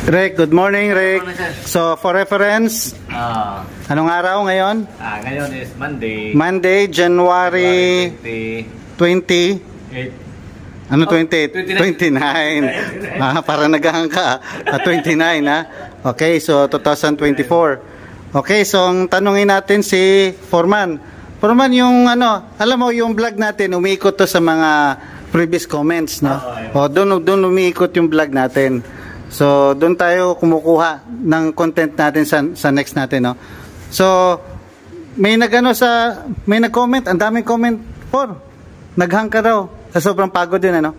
Rick, good morning, Rick. So, for reference, anong araw ngayon? Ngayon is Monday. Monday, January 20. Ano 28? 29. Para naghahang ka. 29, ha? Okay, so 2024. Okay, so ang tanungin natin si Foreman. Foreman, yung ano, alam mo yung vlog natin, umiikot to sa mga previous comments, no? O, doon umiikot yung vlog natin. So, doon tayo kumukuha ng content natin sa next natin, no? So, may nag-comment, ang daming comment for. Naghang ka daw. Sa sobrang pagod din, ano?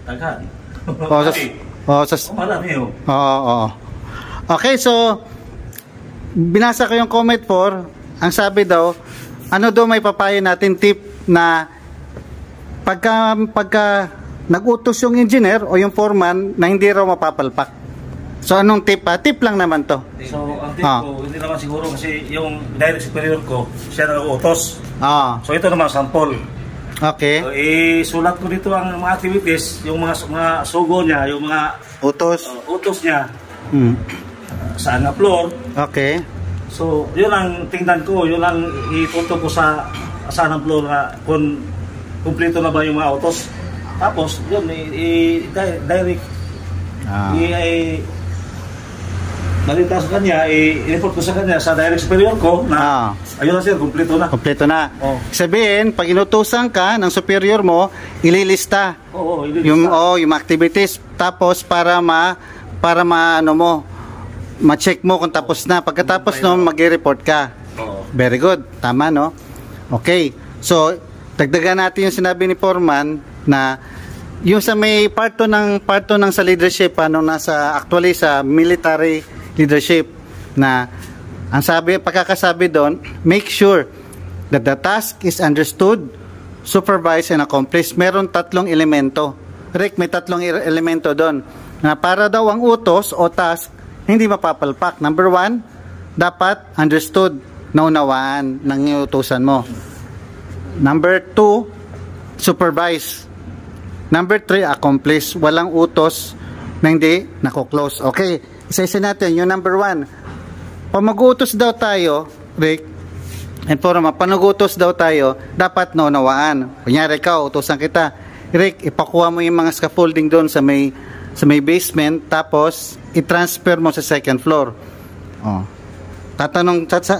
Naghan. Oo. Okay, so, binasa ko yung comment for. Ang sabi daw, ano daw may papayo natin tip na pagka nag-utos yung engineer o yung foreman na hindi raw mapapalpak. So, anong tip? Tip lang naman to. So, ang tip ko, hindi naman siguro kasi yung direct superior ko, siya nag-utos. So, ito naman sample. Okay. So, isulat ko dito ang mga activities, yung mga sugo niya, yung mga utos niya. Saan na floor. Okay. So, yun ang tingnan ko, yun ang ituto ko sa saan ang floor na kung kumpleto na ba yung mga utos. Tapos, yun, direct, balita sa kanya, i-report ko sa kanya, sa direct superior ko, na, ayun na sir, kumpleto na. Kumpleto na. Sabihin, pag inutusan ka ng superior mo, ililista. Ililista. Yung activities, tapos para ma-check mo kung tapos na. Pagkatapos no, mag-report ka. Very good. Tama, no? Okay. So, dagdagan natin yung sinabi ni Foreman na yung sa may parto ng sa leadership actually sa military leadership na ang pagkakasabi doon, make sure that the task is understood, supervised and accomplished. Meron 3 elemento. Rick, may 3 elemento doon na para daw ang utos o task hindi mapapalpak. Number 1, dapat understood, naunawaan ng iutusan mo. Number 2, supervise. Number 3, accomplish. Walang utos na hindi nako-close. Okay, isa-isa natin. Yung number 1, pag mag-utos daw tayo, Rick, and Foreman, pag nag-utos daw tayo, dapat naunawaan. Kunyari ka, utosan kita. Rick, ipakuha mo yung mga scaffolding doon sa may basement, tapos i-transfer mo sa second floor.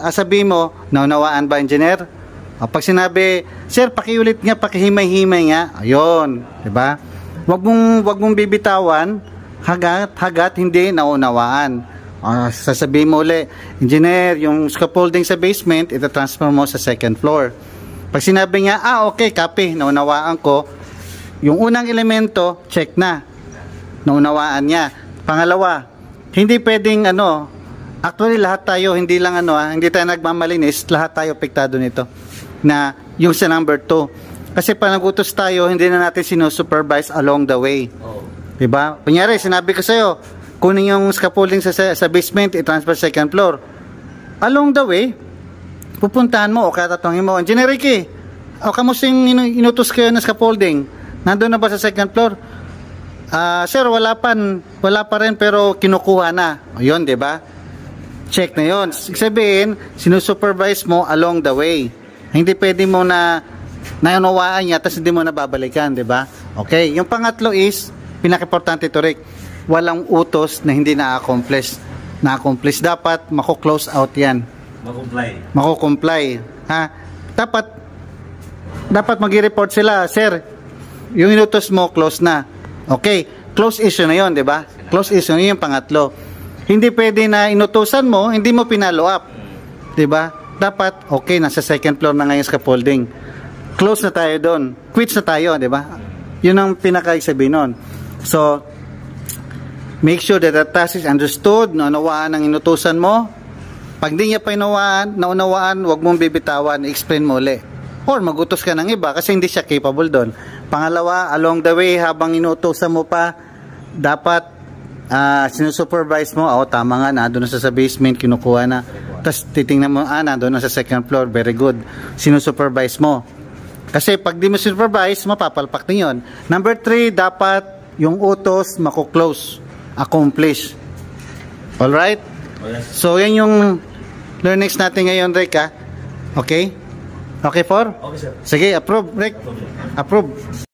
Sabihin mo, naunawaan ba, engineer? Pag sinabi, sir, pakiulit nga, pakihimay-himay nga, ayun, diba? Wag mong bibitawan hagat hindi naunawaan. Sasabihin mo ulit, engineer, yung scaffolding sa basement, ita-transfer mo sa second floor. Pag sinabi niya, okay, copy, naunawaan ko, yung unang elemento, check na, naunawaan niya. Pangalawa, hindi pwedeng actually lahat tayo, hindi lang hindi tayo nagmamalinis, lahat tayo apektado nito. Na yung sa number 2. Kasi pag nag-utos tayo, hindi na natin sinusupervise along the way. Diba? Kunyari, sinabi ko sa'yo, kunin yung scaffolding sa basement, i-transfer second floor. Along the way, pupuntahan mo o katatanungin mo, Engineer Ricky, kamusta yung inutos kayo ng scaffolding? Nandun na ba sa second floor? Sir, wala pa rin pero kinukuha na. Yun, diba? Check na yun. Sabihin, sinusupervise mo along the way. Hindi pwede mo na naunawaan niya tapos hindi mo na babalikan, di ba? Okay, yung pangatlo is pinaka-importante ito, Rick, walang utos na hindi na-accomplish. Dapat mako-close out yan. Mako-comply. Dapat mag-report sila, sir, yung inutos mo close na. Okay, close issue na yon, di ba? Close issue na yung pangatlo. Hindi pwede na inutusan mo, hindi mo pinalo up, di ba? Dapat, okay, nasa second floor na ngayon scaffolding. Close na tayo doon. Quits na tayo, di ba? Yun ang pinaka-isabi nun. So, make sure that the task is understood, naunawaan ang inutusan mo. Pag di niya pa naunawaan, huwag mong bibitawan, explain mo ulit. Or magutos ka ng iba kasi hindi siya capable doon. Pangalawa, along the way, habang inutusan mo pa, dapat sinusupervise mo, tama nga, nandun na sa basement, kinukuha na. Tapos titingnan mo, nandun na sa second floor, very good. Sinusupervise mo. Kasi pag di mo supervise, mapapalpak din yun. Number 3, dapat yung utos mako-close, accomplish. Alright? Oh, yes. So, yan yung learnings natin ngayon, Rick, ha? Okay? Okay, for? Okay, sir. Sige, approve, Rick. Approve.